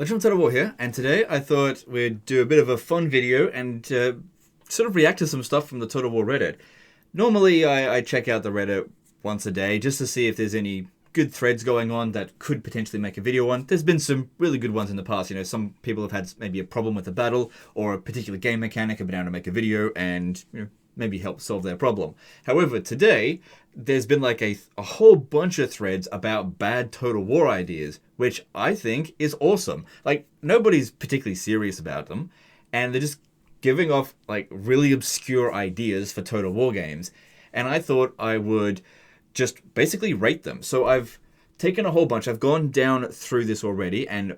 Legend of Total War here, and today I thought we'd do a bit of a fun video and sort of react to some stuff from the Total War Reddit. Normally I check out the Reddit once a day just to see if there's any good threads going on that could potentially make a video on. There's been some really good ones in the past. You know, some people have had maybe a problem with a battle or a particular game mechanic have been able to make a video and maybe help solve their problem. However, today there's been like a whole bunch of threads about bad Total War ideas, which I think is awesome. Like, nobody's particularly serious about them, and they're just giving off like really obscure ideas for Total War games. And I thought I would just basically rate them. So I've taken a whole bunch. I've gone down through this already and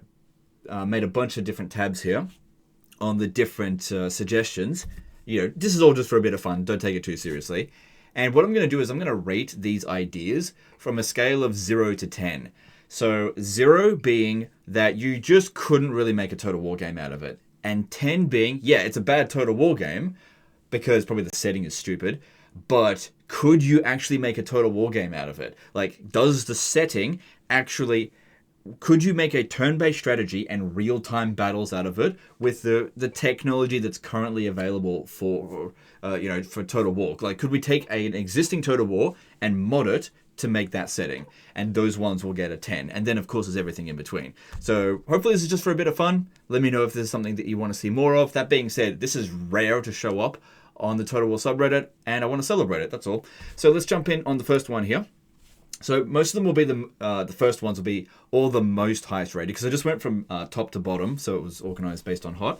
made a bunch of different tabs here on the different suggestions. You know, this is all just for a bit of fun. Don't take it too seriously. And what I'm going to do is I'm going to rate these ideas from a scale of 0 to 10. So 0 being that you just couldn't really make a Total War game out of it. And 10 being, yeah, it's a bad Total War game because probably the setting is stupid. But could you actually make a Total War game out of it? Like, does the setting actually... Could you make a turn-based strategy and real-time battles out of it with the technology that's currently available for for Total War? Like, could we take an existing Total War and mod it to make that setting? And those ones will get a 10. And then, of course, there's everything in between. So hopefully this is just for a bit of fun. Let me know if there's something that you want to see more of. That being said, this is rare to show up on the Total War subreddit, and I want to celebrate it. That's all. So let's jump in on the first one here. So most of them will be the first ones will be all the most highest rated, because I just went from top to bottom, so it was organized based on hot.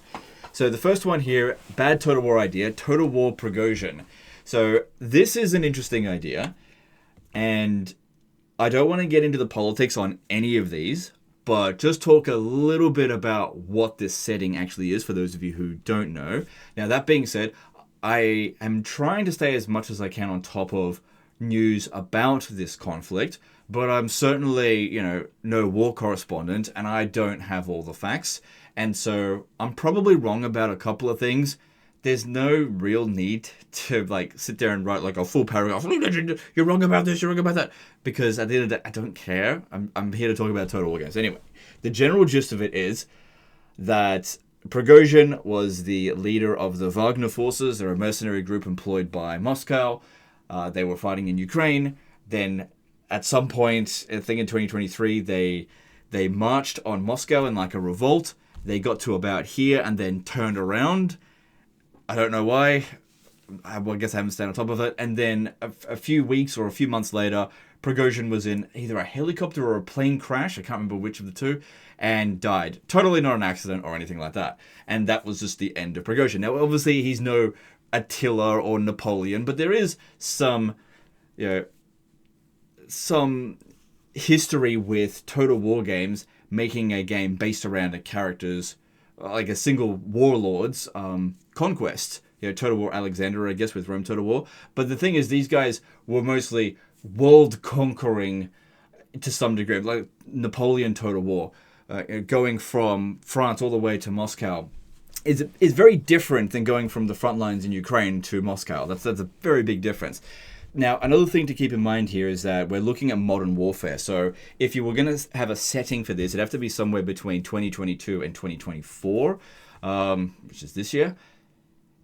So the first one here, bad Total War idea, Total War Prigozhin. So this is an interesting idea, and I don't want to get into the politics on any of these, but just talk a little bit about what this setting actually is for those of you who don't know. Now, that being said, I am trying to stay as much as I can on top of news about this conflict, but I'm certainly, no war correspondent, and I don't have all the facts, and so I'm probably wrong about a couple of things. There's no real need to sit there and write like a full paragraph. You're wrong about this, you're wrong about that, because at the end of the day, I don't care. I'm here to talk about Total War games. Anyway, the general gist of it is that Prigozhin was the leader of the Wagner forces. They're a mercenary group employed by Moscow. They were fighting in Ukraine. Then at some point, I think in 2023, they marched on Moscow in like a revolt. They got to about here and then turned around. I don't know why. I guess I haven't stayed on top of it. And then a few weeks or a few months later, Prigozhin was in either a helicopter or a plane crash. I can't remember which of the two. And died. Totally not an accident or anything like that. And that was just the end of Prigozhin. Now, obviously, he's no Attila or Napoleon, but there is some history with Total War games making a game based around a character's, like a single warlord's conquest. Total War Alexander, I guess, with Rome Total War. But the thing is, these guys were mostly world-conquering to some degree, like Napoleon Total War, going from France all the way to Moscow. Is very different than going from the front lines in Ukraine to Moscow. That's a very big difference. Now, another thing to keep in mind here is that we're looking at modern warfare. So if you were going to have a setting for this, it'd have to be somewhere between 2022 and 2024, which is this year.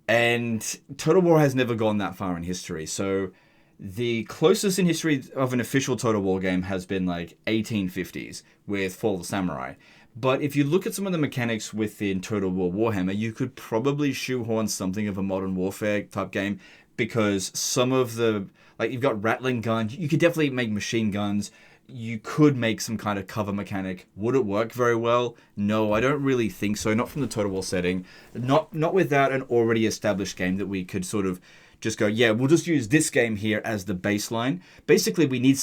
And Total War has never gone that far in history. So the closest in history of an official Total War game has been like 1850s with Fall of the Samurai. But if you look at some of the mechanics within Total War Warhammer, you could probably shoehorn something of a modern warfare type game, because some of the, you've got rattling guns, you could definitely make machine guns, you could make some kind of cover mechanic. Would it work very well? No, I don't really think so, not from the Total War setting, not without an already established game that we could sort of just go, yeah, we'll just use this game here as the baseline. Basically, we need...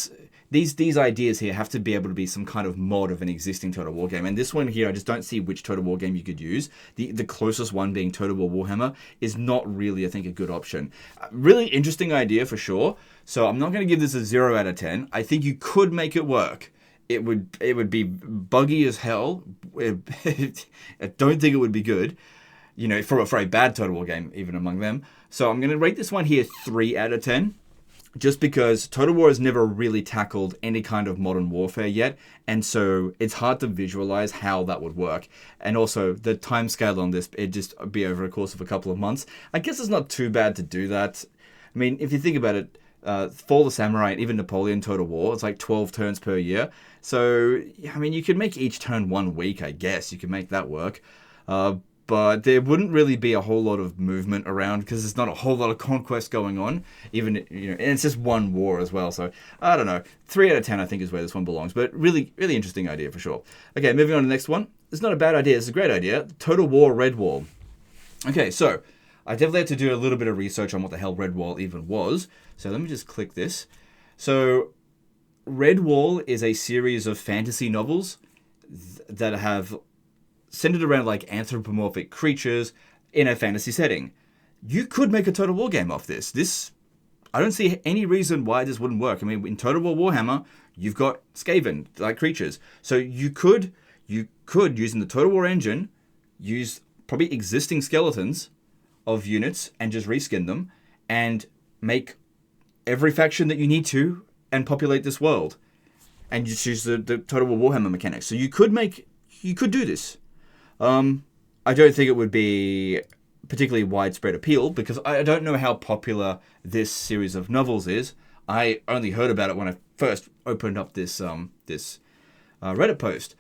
These ideas here have to be able to be some kind of mod of an existing Total War game. And this one here, I just don't see which Total War game you could use. The closest one being Total War Warhammer is not really, I think, a good option. Really interesting idea for sure. So I'm not going to give this a 0 out of 10. I think you could make it work. It would be buggy as hell. I don't think it would be good, for a bad Total War game, even among them. So I'm going to rate this one here 3 out of 10. just because Total War has never really tackled any kind of modern warfare yet, and so it's hard to visualize how that would work. And also, the time scale on this, it'd just be over a course of a couple of months. I guess it's not too bad to do that. I mean, if you think about it, Fall the Samurai and even Napoleon Total War, it's like 12 turns per year. So, I mean, you could make each turn 1 week, I guess. You could make that work. But there wouldn't really be a whole lot of movement around because there's not a whole lot of conquest going on. Even, and it's just one war as well. So, I don't know. 3 out of 10, I think, is where this one belongs. But really, really interesting idea for sure. Okay, moving on to the next one. It's not a bad idea. It's a great idea. Total War Redwall. Okay, so I definitely had to do a little bit of research on what the hell Redwall even was. So let me just click this. So Redwall is a series of fantasy novels that have centered around like anthropomorphic creatures in a fantasy setting. You could make a Total War game off this. I don't see any reason why this wouldn't work. I mean, in Total War Warhammer, you've got Skaven like creatures. So you could using the Total War engine, use probably existing skeletons of units and just reskin them and make every faction that you need to and populate this world. And just use the Total War Warhammer mechanics. So you could do this. I don't think it would be particularly widespread appeal because I don't know how popular this series of novels is. I only heard about it when I first opened up this Reddit post.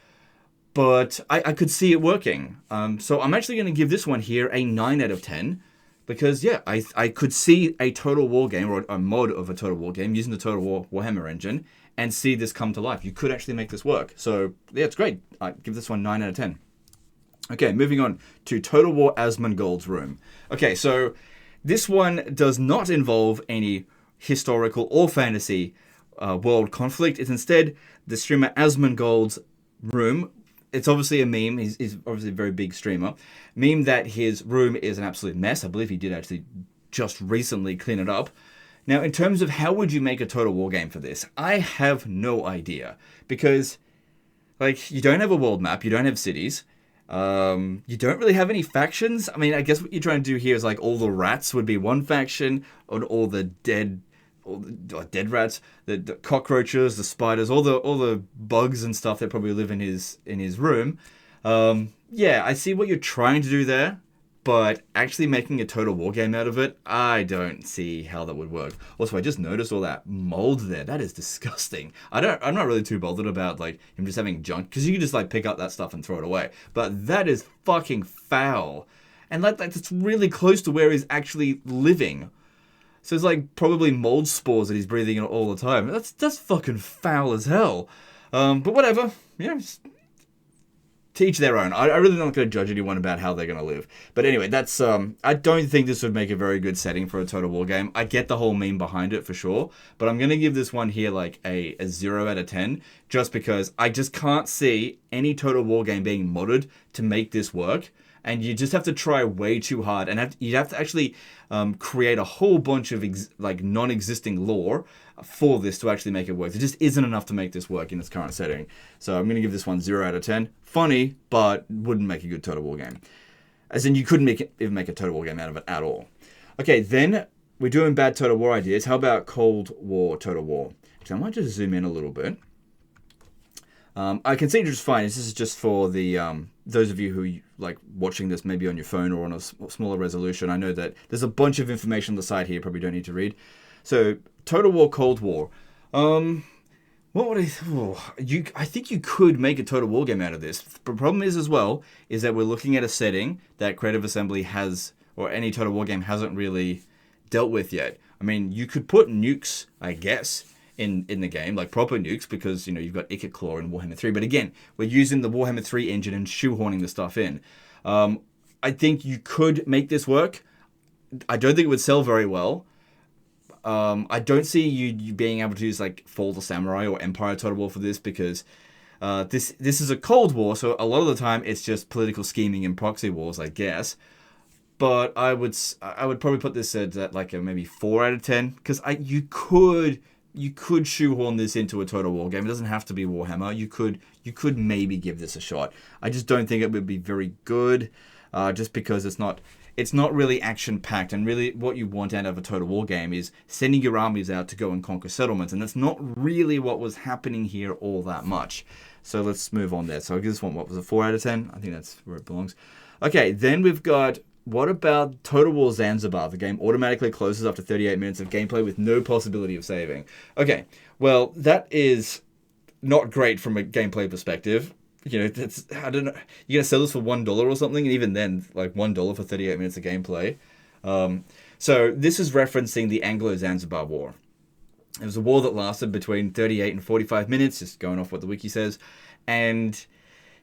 But I could see it working. So I'm actually going to give this one here a 9 out of 10. Because, yeah, I could see a Total War game or a mod of a Total War game using the Total War Warhammer engine and see this come to life. You could actually make this work. So, yeah, it's great. I give this one 9 out of 10. Okay, moving on to Total War Asmongold's Room. Okay, so this one does not involve any historical or fantasy world conflict. It's instead the streamer Asmongold's Room. It's obviously a meme. He's obviously a very big streamer. Meme that his room is an absolute mess. I believe he did actually just recently clean it up. Now, in terms of how would you make a Total War game for this, I have no idea. Because, like, you don't have a world map. You don't have cities. You don't really have any factions. I mean, I guess what you're trying to do here is, like, all the rats would be one faction, and all the dead rats, the cockroaches, the spiders, all the bugs and stuff that probably live in his room. Yeah, I see what you're trying to do there, but actually making a Total War game out of it, I don't see how that would work. Also, I just noticed all that mold there. That is disgusting. I'm not really too bothered about like him just having junk because you can just like pick up that stuff and throw it away. But that is fucking foul, and like that's really close to where he's actually living. So it's like probably mold spores that he's breathing in all the time. That's fucking foul as hell. But whatever. Yeah, to each their own. I really not going to judge anyone about how they're going to live. But anyway, that's I don't think this would make a very good setting for a Total War game. I get the whole meme behind it for sure. But I'm going to give this one here like a 0 out of 10. Just because I just can't see any Total War game being modded to make this work. And you just have to try way too hard, and you'd have to actually create a whole bunch of non-existing lore for this to actually make it work. There just isn't enough to make this work in its current setting. So I'm going to give this one 0 out of 10. Funny, but wouldn't make a good Total War game. As in, you couldn't even make a Total War game out of it at all. Okay, then we're doing bad Total War ideas. How about Cold War Total War? Actually, I might just zoom in a little bit. I can see it just fine. This is just for the those of you who like watching this maybe on your phone or on a smaller resolution. I know that there's a bunch of information on the side here you probably don't need to read. So, Total War, Cold War. What would I think you could make a Total War game out of this. The problem is as well is that we're looking at a setting that Creative Assembly has, or any Total War game hasn't really dealt with yet. I mean, you could put nukes, I guess, in the game, like proper nukes, because, you know, you've got IKEA Claw in Warhammer 3. But again, we're using the Warhammer 3 engine and shoehorning the stuff in. I think you could make this work. I don't think it would sell very well. I don't see you being able to use, like, Fall the Samurai or Empire Total War for this, because this is a Cold War, so a lot of the time it's just political scheming and proxy wars, I guess. But I would probably put this at like a maybe 4 out of 10, because you could shoehorn this into a Total War game. It doesn't have to be Warhammer. You could maybe give this a shot. I just don't think it would be very good, just because it's not it's not really action-packed, and really what you want out of a Total War game is sending your armies out to go and conquer settlements, and that's not really what was happening here all that much. So let's move on there. So I'll give this one, what was it, 4 out of 10? I think that's where it belongs. Okay, then we've got, what about Total War Zanzibar? The game automatically closes after 38 minutes of gameplay with no possibility of saving. Okay, well, that is not great from a gameplay perspective. You know, that's, I don't know, you're going to sell this for $1 or something, and even then, like $1 for 38 minutes of gameplay. So this is referencing the Anglo-Zanzibar War. It was a war that lasted between 38 and 45 minutes, just going off what the wiki says. And,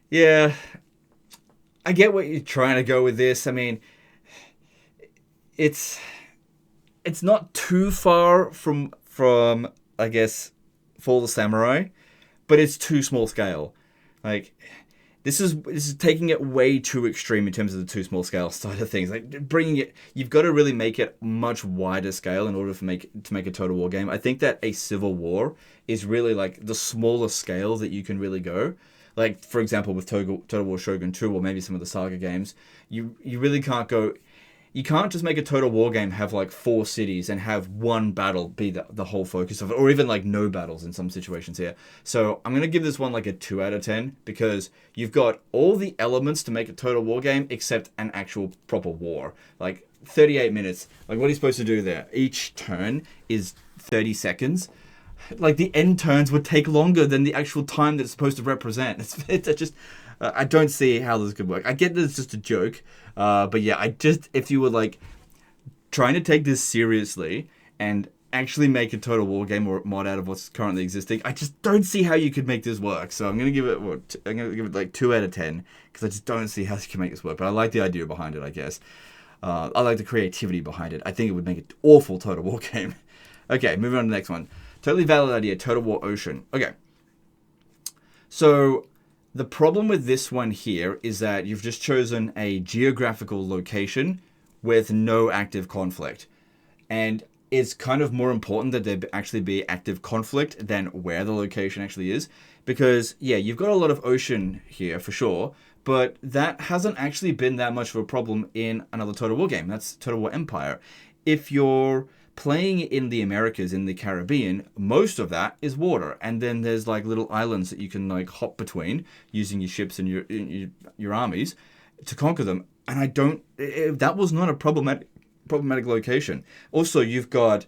yeah, I get what you're trying to go with this. I mean, it's not too far from I guess, Fall of the Samurai, but it's too small scale. Like, this is taking it way too extreme in terms of the too small scale side of things. Like, bringing it, you've got to really make it much wider scale in order to make a Total War game. I think that a Civil War is really like the smallest scale that you can really go. Like, for example, with Total War Shogun 2 or maybe some of the Saga games, you really can't go. You can't just make a Total War game have like 4 cities and have one battle be the whole focus of it, or even like no battles in some situations here. So I'm going to give this one like a 2 out of 10 because you've got all the elements to make a Total War game except an actual proper war. Like 38 minutes. Like, what are you supposed to do there? Each turn is 30 seconds. Like, the end turns would take longer than the actual time that it's supposed to represent. It's just... I don't see how this could work. I get that it's just a joke, but yeah, if you were like trying to take this seriously and actually make a Total War game or mod out of what's currently existing, I just don't see how you could make this work. So I'm gonna give it like 2 out of 10 because I just don't see how you can make this work. But I like the idea behind it, I guess. I like the creativity behind it. I think it would make an awful Total War game. Okay, moving on to the next one. Totally valid idea. Total War Ocean. Okay, so. The problem with this one here is that you've just chosen a geographical location with no active conflict. And it's kind of more important that there actually be active conflict than where the location actually is. Because, yeah, you've got a lot of ocean here for sure, but that hasn't actually been that much of a problem in another Total War game. That's Total War Empire. If you're playing in the Americas, in the Caribbean, most of that is water, and then there's like little islands that you can like hop between using your ships and your armies to conquer them. And that was not a problematic location. Also, you've got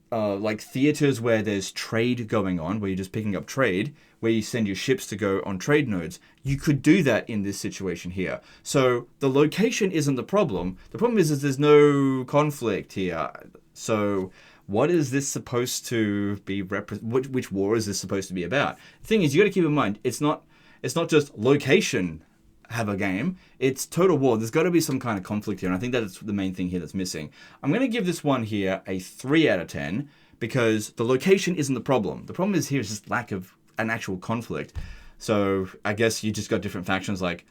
like theaters where there's trade going on, where you're just picking up trade, where you send your ships to go on trade nodes. You could do that in this situation here. So the location isn't the problem. The problem is there's no conflict here. So what is this supposed to be? Which war is this supposed to be about? The thing is, you got to keep in mind, it's not just location have a game. It's Total War. There's got to be some kind of conflict here, and I think that's the main thing here that's missing. I'm going to give this one here a 3 out of 10 because the location isn't the problem. The problem is here is just lack of an actual conflict. So I guess you just got different factions like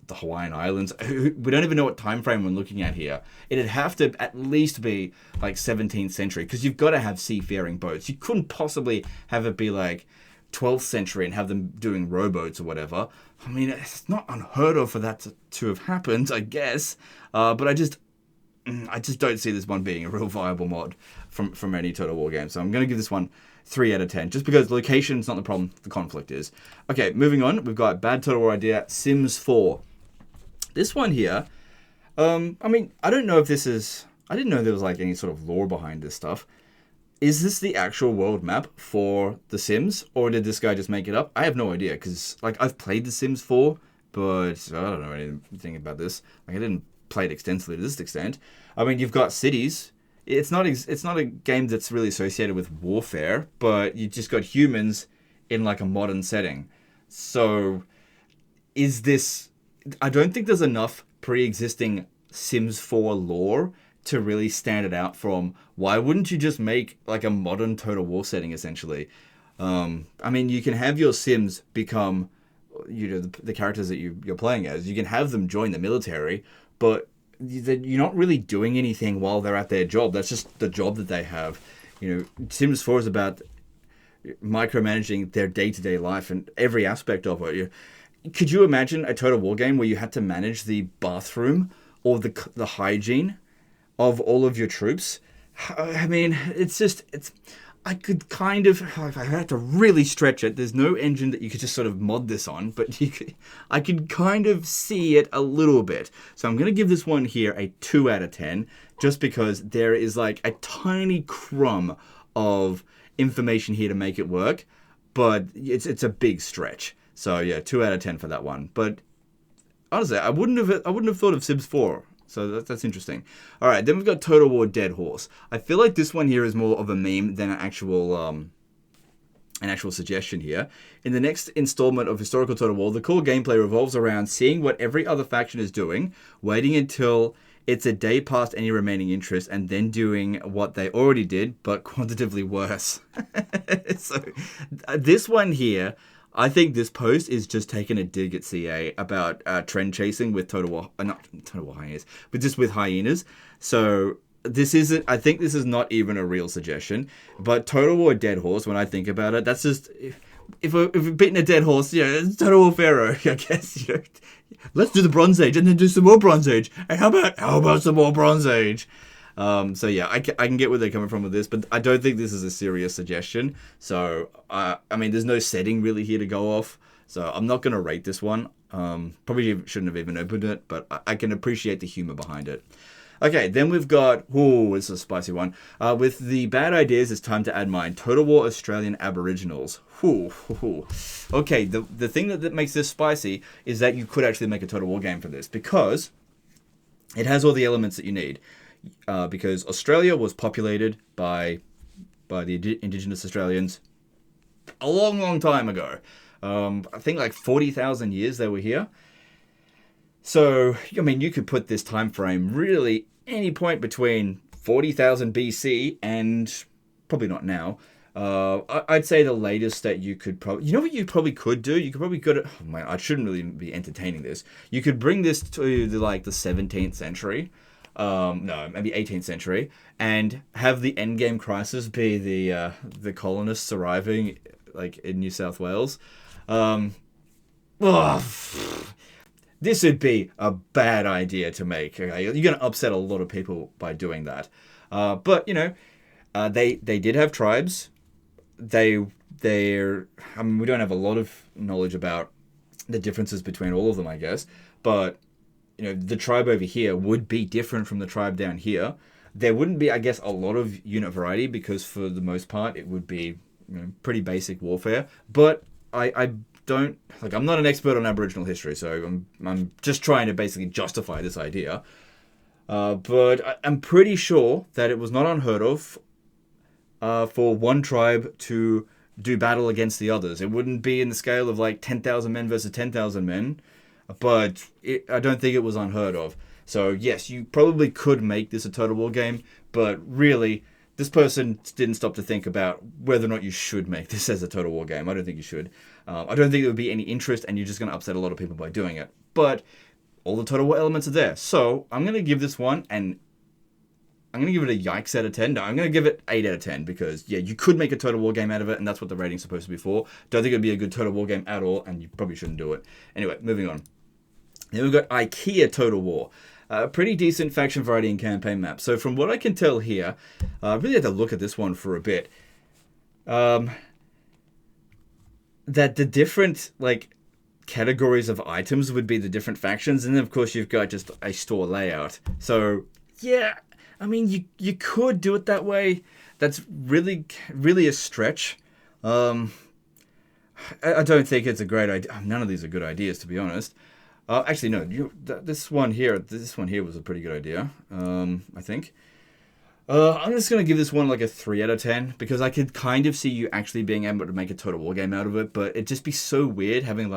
the Hawaiian Islands. We don't even know what time frame we're looking at here. It'd have to at least be like 17th century because you've got to have seafaring boats. You couldn't possibly have it be like 12th century and have them doing rowboats or whatever. I mean, it's not unheard of for that to have happened, I guess. But I just don't see this one being a real viable mod from any Total War game. So I'm going to give this one 3 out of 10, just because location's not the problem, the conflict is. Okay, moving on. We've got bad Total War idea, Sims 4. This one here, I mean, I don't know if this is... I didn't know there was like any sort of lore behind this stuff. Is this the actual world map for The Sims, or did this guy just make it up? I have no idea, because like I've played The Sims 4, but I don't know anything about this. Like, I didn't play it extensively to this extent. I mean, you've got cities. It's not a game that's really associated with warfare, but you just got humans in like a modern setting. So, is this... I don't think there's enough pre-existing Sims 4 lore to really stand it out from. Why wouldn't you just make like a modern Total War setting, essentially? I mean, you can have your Sims become, you know, the characters that you're playing as. You can have them join the military, but you're not really doing anything while they're at their job. That's just the job that they have. You know, Sims 4 is about micromanaging their day-to-day life and every aspect of it. Could you imagine a Total War game where you had to manage the bathroom or the hygiene of all of your troops. I mean, it's I could kind of, if I had to really stretch it, there's no engine that you could just sort of mod this on, but I could kind of see it a little bit. So I'm going to give this one here a 2 out of 10, just because there is like a tiny crumb of information here to make it work, but it's a big stretch. So yeah, 2 out of 10 for that one. But honestly, I wouldn't have thought of Sibs 4. So that's interesting. All right, then we've got Total War Dead Horse. I feel like this one here is more of a meme than an actual suggestion here. In the next installment of Historical Total War, the core gameplay revolves around seeing what every other faction is doing, waiting until it's a day past any remaining interest, and then doing what they already did, but quantitatively worse. So this one here, I think this post is just taking a dig at CA about trend chasing with not Total War hyenas, but just with hyenas. So this isn't, I think this is not even a real suggestion, but Total War Dead Horse, when I think about it, that's just, if we're beating a dead horse, it's Total War Pharaoh, I guess, let's do the Bronze Age and then do some more Bronze Age. And how about some more Bronze Age? So yeah, I can get where they're coming from with this, but I don't think this is a serious suggestion. So, I mean, there's no setting really here to go off. So I'm not going to rate this one. Probably shouldn't have even opened it, but I can appreciate the humor behind it. Okay, then we've got, this is a spicy one. With the bad ideas, it's time to add mine. Total War Australian Aboriginals. Okay, the thing that makes this spicy is that you could actually make a Total War game for this, because it has all the elements that you need. Because Australia was populated by the Indigenous Australians a long, long time ago. I think like 40,000 years they were here. So, I mean, you could put this time frame really any point between 40,000 BC and probably not now. I'd say the latest that you could probably... You know what you probably could do? You could probably go to... Oh man, I shouldn't really be entertaining this. You could bring this to the 17th century. No, maybe 18th century, and have the endgame crisis be the colonists arriving, like, in New South Wales. This would be a bad idea to make. Okay? You're going to upset a lot of people by doing that. But they did have tribes. I mean, we don't have a lot of knowledge about the differences between all of them, I guess, but the tribe over here would be different from the tribe down here. There wouldn't be, I guess, a lot of unit variety, because for the most part it would be pretty basic warfare. But I don't, I'm not an expert on Aboriginal history, so I'm just trying to basically justify this idea. But I'm pretty sure that it was not unheard of for one tribe to do battle against the others. It wouldn't be in the scale of 10,000 men versus 10,000 men. But I don't think it was unheard of. So yes, you probably could make this a Total War game, but really, this person didn't stop to think about whether or not you should make this as a Total War game. I don't think you should. I don't think there would be any interest, and you're just going to upset a lot of people by doing it. But all the Total War elements are there. So I'm going to give this one, and I'm going to give it a yikes out of 10. No, I'm going to give it 8 out of 10, because, yeah, you could make a Total War game out of it, and that's what the rating's supposed to be for. Don't think it would be a good Total War game at all, and you probably shouldn't do it. Anyway, moving on. Then we've got IKEA Total War. A pretty decent faction variety and campaign map. So from what I can tell here, I really had to look at this one for a bit. That the different categories of items would be the different factions, and then of course you've got just a store layout. So yeah, I mean you could do it that way. That's really a stretch. I don't think it's a great idea. None of these are good ideas, to be honest. Actually, no. This one here was a pretty good idea. I think. I'm just gonna give this one a 3 out of 10, because I could kind of see you actually being able to make a Total War game out of it, but it'd just be so weird having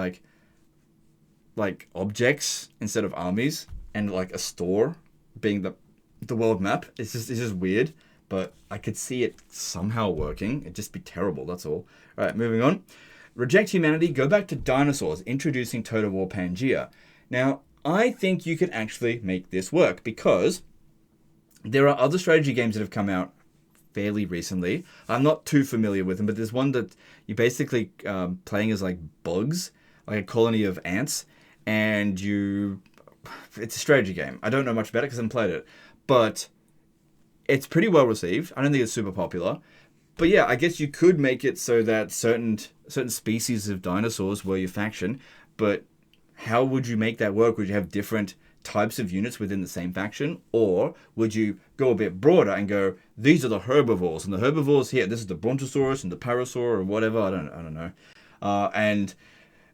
objects instead of armies, and a store being the world map. It's just weird, but I could see it somehow working. It'd just be terrible. That's all. All right, moving on. Reject humanity, go back to dinosaurs, introducing Total War Pangaea. Now, I think you could actually make this work, because there are other strategy games that have come out fairly recently. I'm not too familiar with them, but there's one that you're basically playing as bugs, a colony of ants, and you it's a strategy game. I don't know much about it because I haven't played it, but it's pretty well received. I don't think it's super popular. But yeah, I guess you could make it so that certain species of dinosaurs were your faction, but how would you make that work? Would you have different types of units within the same faction? Or would you go a bit broader and go, these are the herbivores, and the herbivores here, this is the Brontosaurus and the Parasaur or whatever, I don't know.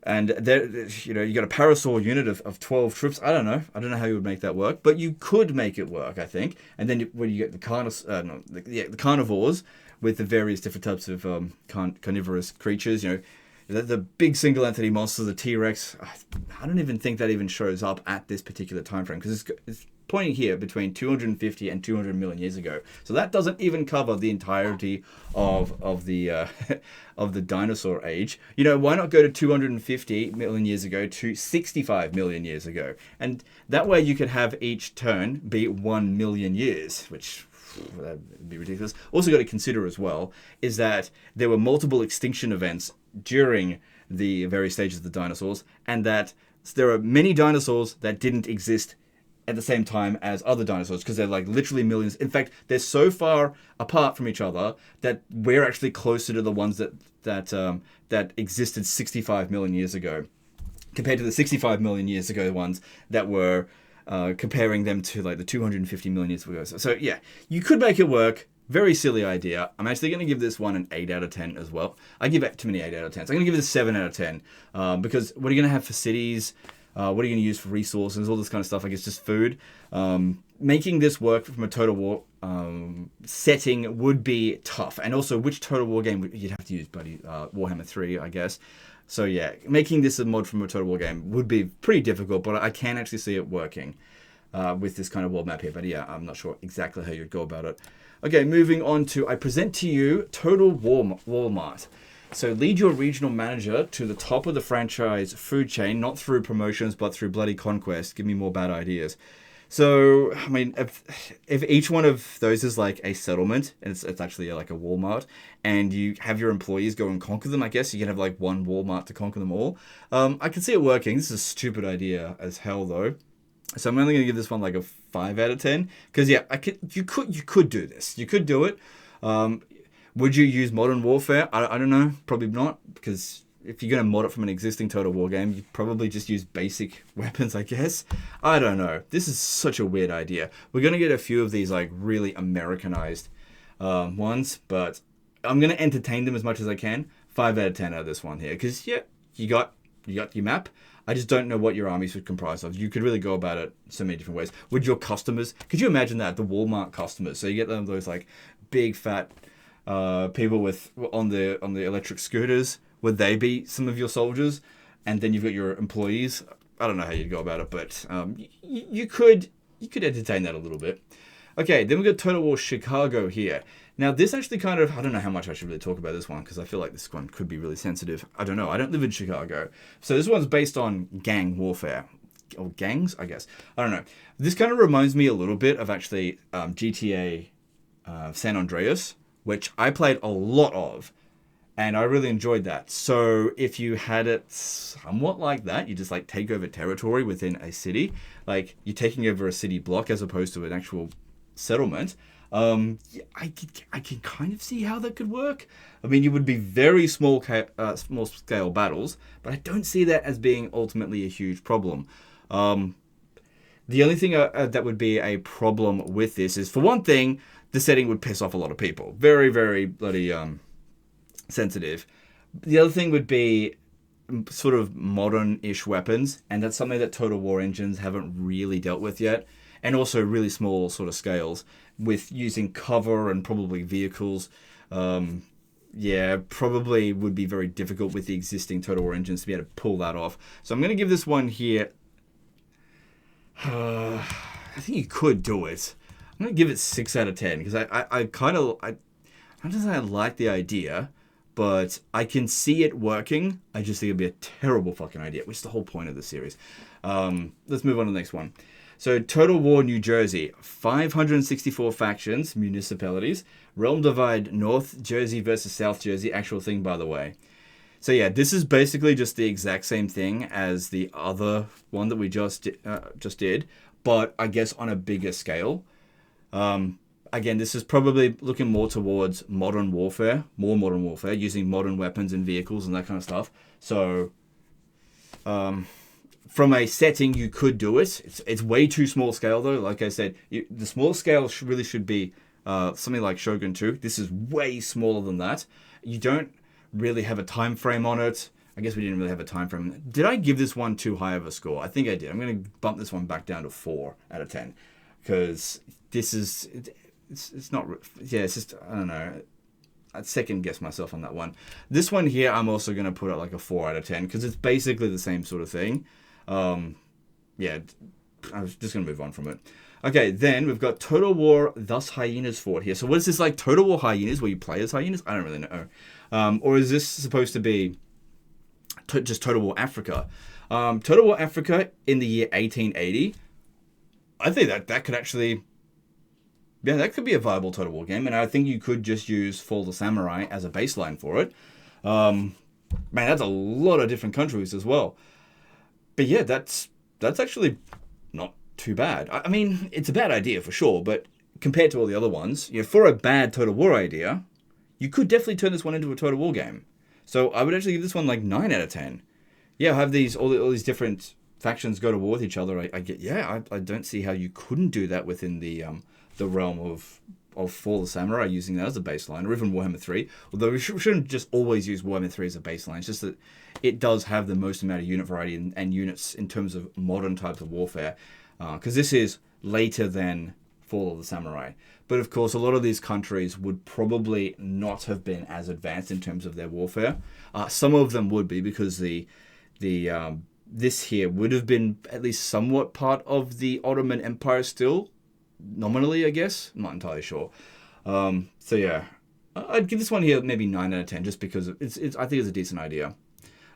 And there, you got a Parasaur unit of 12 troops. I don't know how you would make that work, but you could make it work, I think. And then when you get the carnivores with the various different types of carnivorous creatures, the big single entity monster, the T-Rex, I don't even think that even shows up at this particular time frame, because it's pointing here between 250 and 200 million years ago. So that doesn't even cover the entirety of the of the dinosaur age. Why not go to 250 million years ago to 65 million years ago? And that way you could have each turn be 1 million years, which that would be ridiculous. Also got to consider as well is that there were multiple extinction events during the various stages of the dinosaurs, and that there are many dinosaurs that didn't exist at the same time as other dinosaurs, because they're like literally millions. In fact, they're so far apart from each other that we're actually closer to the ones that existed 65 million years ago, compared to the 65 million years ago ones that were comparing them to like the 250 million years ago. So yeah, you could make it work. Very silly idea. I'm actually going to give this one an 8 out of 10 as well. I give it too many 8 out of 10s. I'm going to give it a 7 out of 10 because what are you going to have for cities? What are you going to use for resources? All this kind of stuff. I guess just food. Making this work from a Total War setting would be tough. And also, which Total War game you'd have to use? Bloody Warhammer 3, I guess. So yeah, making this a mod from a Total War game would be pretty difficult, but I can actually see it working with this kind of world map here. But yeah, I'm not sure exactly how you'd go about it. Okay, moving on to, I present to you Total War Walmart. So lead your regional manager to the top of the franchise food chain, not through promotions, but through bloody conquest. Give me more bad ideas. So, I mean, if each one of those is like a settlement, and it's actually like a Walmart, and you have your employees go and conquer them, I guess you can have like one Walmart to conquer them all. I can see it working. This is a stupid idea as hell, though. So I'm only going to give this one like a 5 out of 10. Because yeah, you could do this. You could do it. Would you use modern warfare? I don't know. Probably not. Because if you're going to mod it from an existing Total War game, you probably just use basic weapons, I guess. I don't know. This is such a weird idea. We're going to get a few of these like really Americanized ones. But I'm going to entertain them as much as I can. 5 out of 10 out of this one here. Because yeah, you got your map. I just don't know what your armies would comprise of. You could really go about it so many different ways. Would your customers... Could you imagine that? The Walmart customers. So you get those like big fat people with on the electric scooters. Would they be some of your soldiers? And then you've got your employees. I don't know how you'd go about it, but you could entertain that a little bit. Okay, then we've got Total War Chicago here. Now, this actually kind of... I don't know how much I should really talk about this one, because I feel like this one could be really sensitive. I don't know. I don't live in Chicago. So this one's based on gang warfare. Or gangs, I guess. I don't know. This kind of reminds me a little bit of actually GTA San Andreas, which I played a lot of. And I really enjoyed that. So if you had it somewhat like that, you just like take over territory within a city. Like you're taking over a city block as opposed to an actual settlement. I can kind of see how that could work. I mean, you would be very small scale battles, but I don't see that as being ultimately a huge problem. The only thing that would be a problem with this is, for one thing, the setting would piss off a lot of people. Very, very bloody sensitive. The other thing would be sort of modern-ish weapons, and that's something that Total War engines haven't really dealt with yet. And also really small sort of scales with using cover and probably vehicles. Yeah, probably would be very difficult with the existing Total War engines to be able to pull that off. So I'm going to give this one here... I think you could do it. I'm going to give it 6 out of 10 because I kind of... I don't say I like the idea, but I can see it working. I just think it'd be a terrible fucking idea, which is the whole point of the series. Let's move on to the next one. So, Total War New Jersey, 564 factions, municipalities, realm divide North Jersey versus South Jersey, actual thing, by the way. So yeah, this is basically just the exact same thing as the other one that we just did, but I guess on a bigger scale. Again, this is probably looking more towards modern warfare, more modern warfare, using modern weapons and vehicles and that kind of stuff. So, from a setting, you could do it. It's way too small scale, though. Like I said, the small scale really should be something like Shogun 2. This is way smaller than that. You don't really have a time frame on it. I guess we didn't really have a time frame. Did I give this one too high of a score? I think I did. I'm going to bump this one back down to 4 out of 10. Because this is... It's not... Yeah, it's just... I don't know. I'd second guess myself on that one. This one here, I'm also going to put it like a 4 out of 10. Because it's basically the same sort of thing. Yeah, I was just going to move on from it. Okay, then we've got Total War Thus Hyenas Fought here. So what is this, like Total War Hyenas where you play as hyenas? I don't really know. Or is this supposed to be just Total War Africa? Total War Africa in the year 1880. I think that could actually... Yeah, that could be a viable Total War game. And I think you could just use Fall the Samurai as a baseline for it. Man, that's a lot of different countries as well. But yeah, that's actually not too bad. I mean, it's a bad idea for sure, but compared to all the other ones, you know, for a bad Total War idea, you could definitely turn this one into a Total War game. So I would actually give this one like 9 out of 10. Yeah, have all these different factions go to war with each other. I get, yeah, I don't see how you couldn't do that within the realm of Fall the Samurai, using that as a baseline, or even Warhammer 3. Although we shouldn't just always use Warhammer 3 as a baseline. It's just that it does have the most amount of unit variety and units in terms of modern types of warfare. Because this is later than Fall of the Samurai. But of course, a lot of these countries would probably not have been as advanced in terms of their warfare. Some of them would be, because this here would have been at least somewhat part of the Ottoman Empire still. Nominally, I guess. I'm not entirely sure. So yeah, I'd give this one here maybe 9 out of 10, just because it's I think it's a decent idea.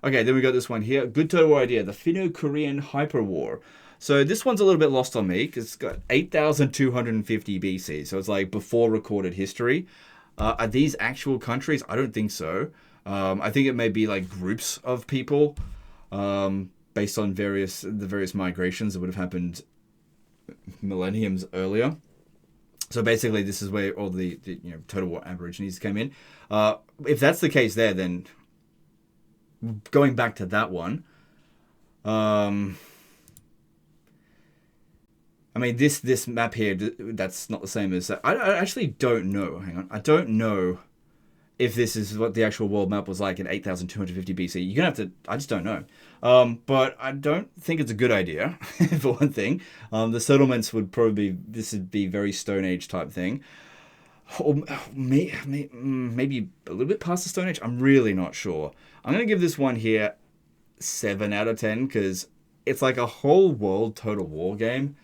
Okay, then we got this one here. Good Total War idea, the Finno-Korean Hyper War. So this one's a little bit lost on me, because it's got 8,250 BC. So it's like before recorded history. Are these actual countries? I don't think so. I think it may be like groups of people, based on the various migrations that would have happened millenniums earlier. So basically, this is where all the Total War Aborigines came in. If that's the case there, then going back to that one, I mean, this map here, that's not the same as that. I actually don't know. Hang on. I don't know if this is what the actual world map was like in 8,250 BC. You're going to have to... I just don't know. But I don't think it's a good idea, for one thing. The settlements would probably... This would be very Stone Age type thing. Or maybe a little bit past the Stone Age. I'm really not sure. I'm going to give this one here 7 out of 10, because it's like a whole world Total War game.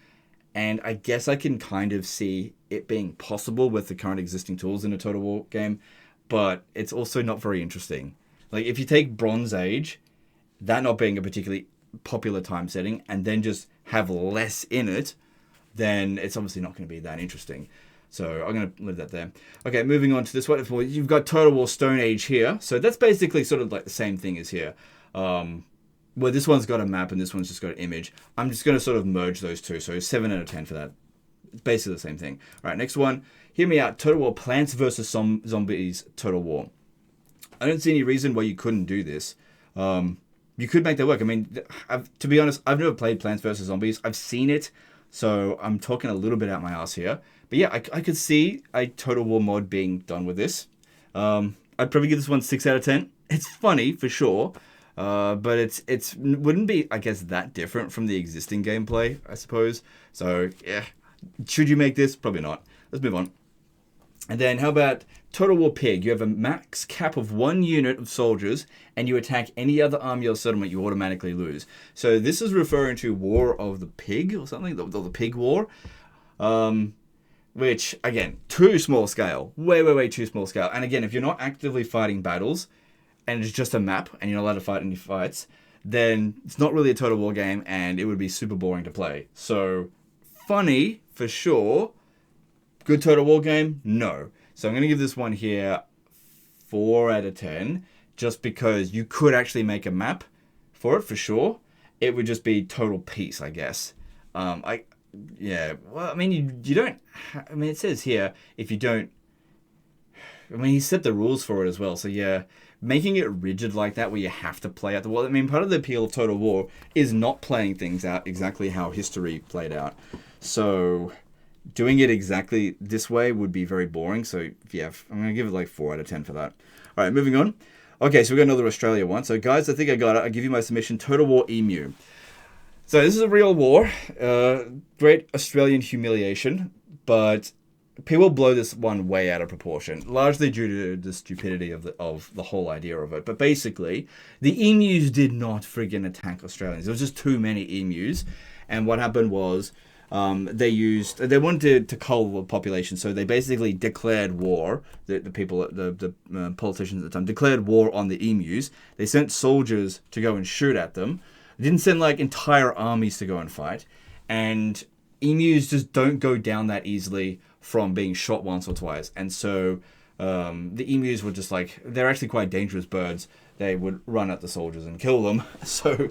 And I guess I can kind of see it being possible with the current existing tools in a Total War game. But it's also not very interesting. Like, if you take Bronze Age, that not being a particularly popular time setting, and then just have less in it, then it's obviously not going to be that interesting. So I'm going to leave that there. Okay, moving on to this one. You've got Total War Stone Age here. So that's basically sort of like the same thing as here. Well, this one's got a map and this one's just got an image. I'm just going to sort of merge those two. So 7 out of 10 for that. It's basically the same thing. All right, next one. Hear me out. Total War Plants vs. Zombies Total War. I don't see any reason why you couldn't do this. You could make that work. I mean, to be honest, I've never played Plants vs. Zombies. I've seen it, so I'm talking a little bit out my ass here. But yeah, I could see a Total War mod being done with this. I'd probably give this one 6 out of 10. It's funny, for sure. But it's wouldn't be, I guess, that different from the existing gameplay, I suppose. So, yeah. Should you make this? Probably not. Let's move on. And then, how about Total War Pig? You have a max cap of 1 unit of soldiers, and you attack any other army or settlement, you automatically lose. So this is referring to War of the Pig, or something, the Pig War. Which, again, too small scale. Way too small scale. And again, if you're not actively fighting battles, and it's just a map, and you're not allowed to fight any fights, then it's not really a Total War game, and it would be super boring to play. So, funny, for sure. Good Total War game? No. So I'm going to give this one here 4 out of 10, just because you could actually make a map for it for sure. It would just be total peace, I guess. Yeah. Well, I mean, you don't. I mean, it says here if you don't. I mean, he set the rules for it as well. So yeah, making it rigid like that, where you have to play out the war. I mean, part of the appeal of Total War is not playing things out exactly how history played out. So doing it exactly this way would be very boring. So yeah, I'm gonna give it like 4 out of 10 for that. All right, moving on. Okay, so we got another Australia one. So guys, I think I got it. I'll give you my submission. Total War Emu. So this is a real war. Great Australian humiliation, but people blow this one way out of proportion, largely due to the stupidity of the whole idea of it. But basically, the emus did not friggin' attack Australians. There was just too many emus, and what happened was they wanted to cull the population, so they basically declared war. The politicians at the time declared war on the emus. They sent soldiers to go and shoot at them. They didn't send like entire armies to go and fight, and emus just don't go down that easily from being shot once or twice. And so the emus were just like, they're actually quite dangerous birds. They would run at the soldiers and kill them. So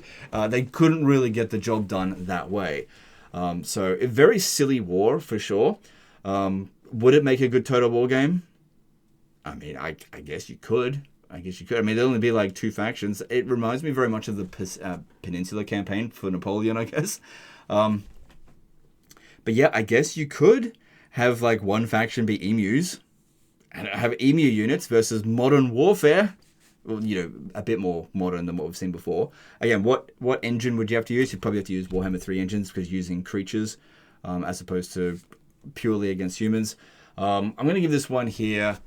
they couldn't really get the job done that way. So a very silly war for sure. Would it make a good Total War game? I mean, I guess you could. I mean, there'll only be like 2 factions. It reminds me very much of the Peninsula campaign for Napoleon, I guess. But yeah, I guess you could have like one faction be emus and have emu units versus modern warfare. Well, you know, a bit more modern than what we've seen before. Again, what engine would you have to use? You'd probably have to use Warhammer 3 engines because you're using creatures as opposed to purely against humans. I'm going to give this one here,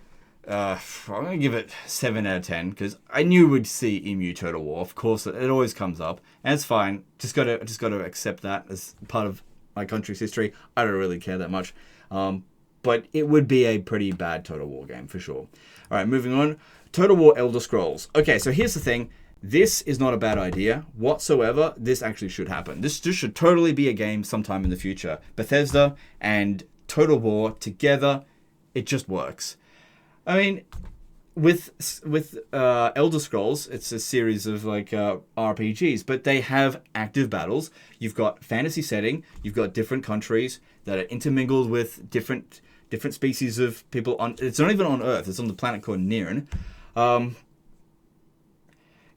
I'm going to give it 7 out of 10 because I knew we'd see Emu Total War. Of course, it always comes up, and it's fine. Just got to accept that as part of my country's history. I don't really care that much. But it would be a pretty bad Total War game for sure. All right, moving on. Total War Elder Scrolls. Okay, so here's the thing. This is not a bad idea whatsoever. This actually should happen. This should totally be a game sometime in the future. Bethesda and Total War together, it just works. I mean, with Elder Scrolls, it's a series of like RPGs, but they have active battles. You've got fantasy setting. You've got different countries that are intermingled with different species of people on. It's not even on Earth. It's on the planet called Nirn.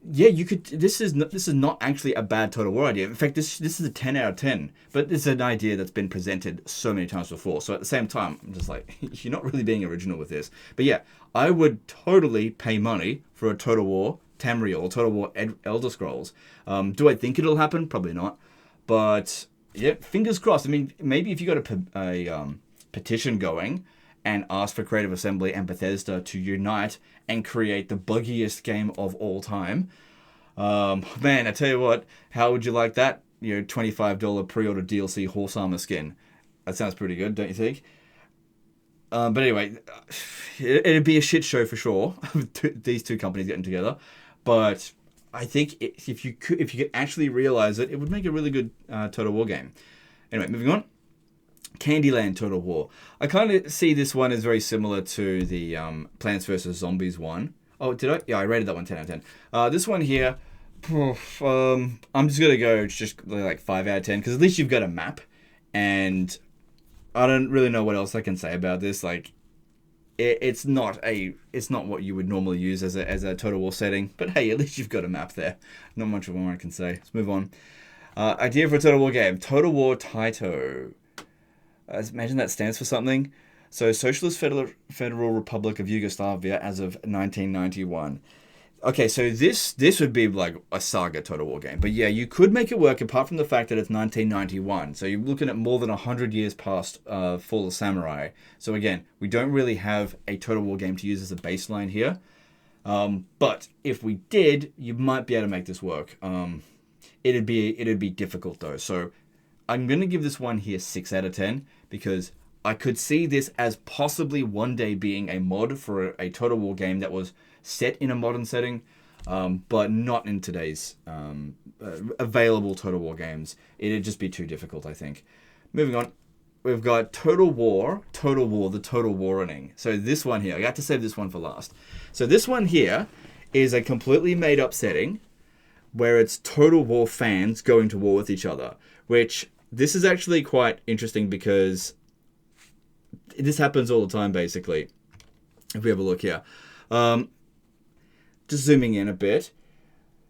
Yeah, you could. This is not actually a bad Total War idea. In fact, this is a 10 out of 10. But it's an idea that's been presented so many times before. So at the same time, I'm just like, you're not really being original with this. But yeah, I would totally pay money for a Total War Tamriel or Total War Elder Scrolls. Do I think it'll happen? Probably not. But yeah, fingers crossed. I mean, maybe if you got a petition going and ask for Creative Assembly and Bethesda to unite and create the buggiest game of all time. Man, I tell you what, how would you like that? You know, $25 pre-order DLC horse armor skin. That sounds pretty good, don't you think? But anyway, it'd be a shit show for sure. These two companies getting together, but I think if you could actually realize it, it would make a really good Total War game. Anyway, moving on. Candyland Total War. I kind of see this one as very similar to the Plants vs. Zombies one. Oh, did I? Yeah, I rated that one 10 out of 10. This one here, I'm just going to go just like 5 out of 10 because at least you've got a map, and I don't really know what else I can say about this. Like, it's not what you would normally use as a Total War setting, but hey, at least you've got a map there. Not much more I can say. Let's move on. Idea for a Total War game. Total War Tito. Imagine that stands for something. So, Socialist Federal Republic of Yugoslavia as of 1991. Okay, so this would be like a saga Total War game. But yeah, you could make it work apart from the fact that it's 1991. So you're looking at more than 100 years past Fall of Samurai. So again, we don't really have a Total War game to use as a baseline here. But if we did, you might be able to make this work. It'd be difficult though. So I'm going to give this one here 6 out of 10 because I could see this as possibly one day being a mod for a Total War game that was set in a modern setting, but not in today's available Total War games. It'd just be too difficult, I think. Moving on, we've got Total War, the Total Warrening. So this one here, I got to save this one for last. So this one here is a completely made up setting where it's Total War fans going to war with each other, which this is actually quite interesting because this happens all the time, basically. If we have a look here. Just zooming in a bit.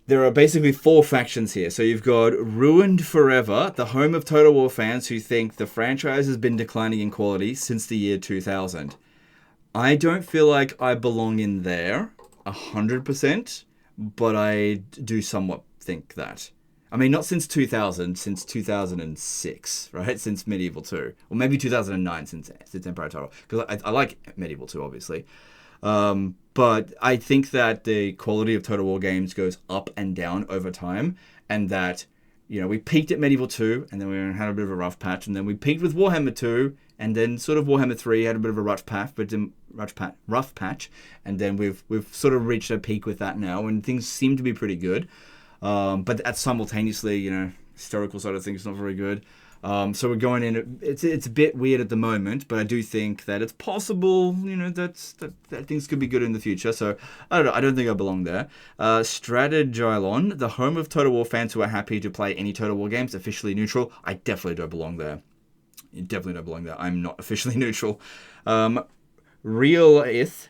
There are basically 4 factions here. So you've got Ruined Forever, the home of Total War fans who think the franchise has been declining in quality since the year 2000. I don't feel like I belong in there 100%, but I do somewhat think that. I mean, not since 2000, since 2006, right? Since Medieval 2. Or maybe 2009 since Empire Total. Because I like Medieval 2, obviously. But I think that the quality of Total War games goes up and down over time. And that, you know, we peaked at Medieval 2, and then we had a bit of a rough patch. And then we peaked with Warhammer 2, and then sort of Warhammer 3 had a bit of a rough patch. And then we've sort of reached a peak with that now, and things seem to be pretty good. But at simultaneously, you know, historical side of things is not very good. So we're going in. It's a bit weird at the moment, but I do think that it's possible, you know, that things could be good in the future. So I don't know. I don't think I belong there. Strategylon, the home of Total War fans who are happy to play any Total War games, officially neutral. I definitely don't belong there. You definitely don't belong there. I'm not officially neutral. Real Ith.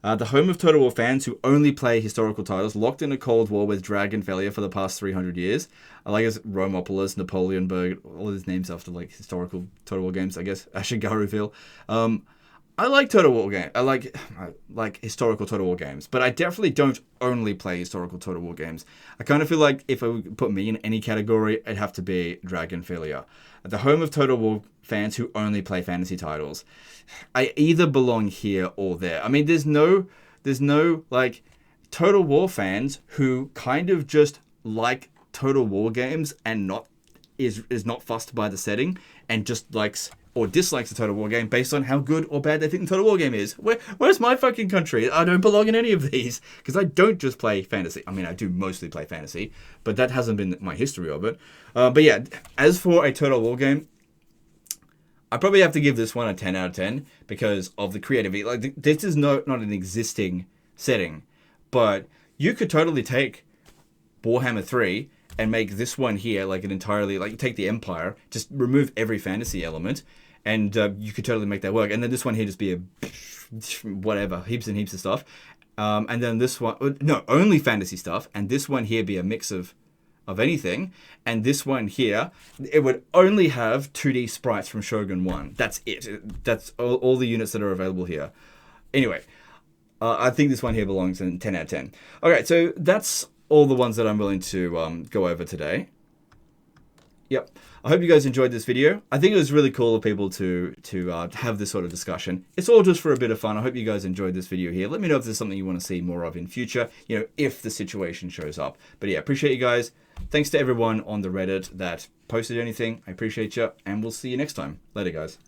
The home of Total War fans who only play historical titles, locked in a Cold War with Dragon failure for the past 300 years. I like his Romopolis, Napoleonburg, all his names after like historical Total War games, I guess. Ashigaruville. I like Total War games. I like historical Total War games, but I definitely don't only play historical Total War games. I kind of feel like if I would put me in any category, it'd have to be Dragon failure. The home of Total War fans who only play fantasy titles. I either belong here or there. I mean, there's no like Total War fans who kind of just like Total War games and is not fussed by the setting and just likes or dislikes the Total War game based on how good or bad they think the Total War game is. Where's my fucking country? I don't belong in any of these because I don't just play fantasy. I mean, I do mostly play fantasy, but that hasn't been my history of it. But yeah, as for a Total War game, I probably have to give this one a 10 out of 10 because of the creativity. Like, this is not an existing setting, but you could totally take Warhammer 3 and make this one here like an entirely, like, take the Empire, just remove every fantasy element, and you could totally make that work. And then this one here just be a whatever, heaps and heaps of stuff. And then this one, no, only fantasy stuff, and this one here be a mix of anything, and this one here, it would only have 2D sprites from Shogun 1. That's it. That's all the units that are available here. Anyway, I think this one here belongs in 10 out of 10. Okay, so that's all the ones that I'm willing to go over today. Yep. I hope you guys enjoyed this video. I think it was really cool of people to have this sort of discussion. It's all just for a bit of fun. I hope you guys enjoyed this video here. Let me know if there's something you want to see more of in future, you know, if the situation shows up. But yeah, appreciate you guys. Thanks to everyone on the Reddit that posted anything. I appreciate you, and we'll see you next time. Later, guys.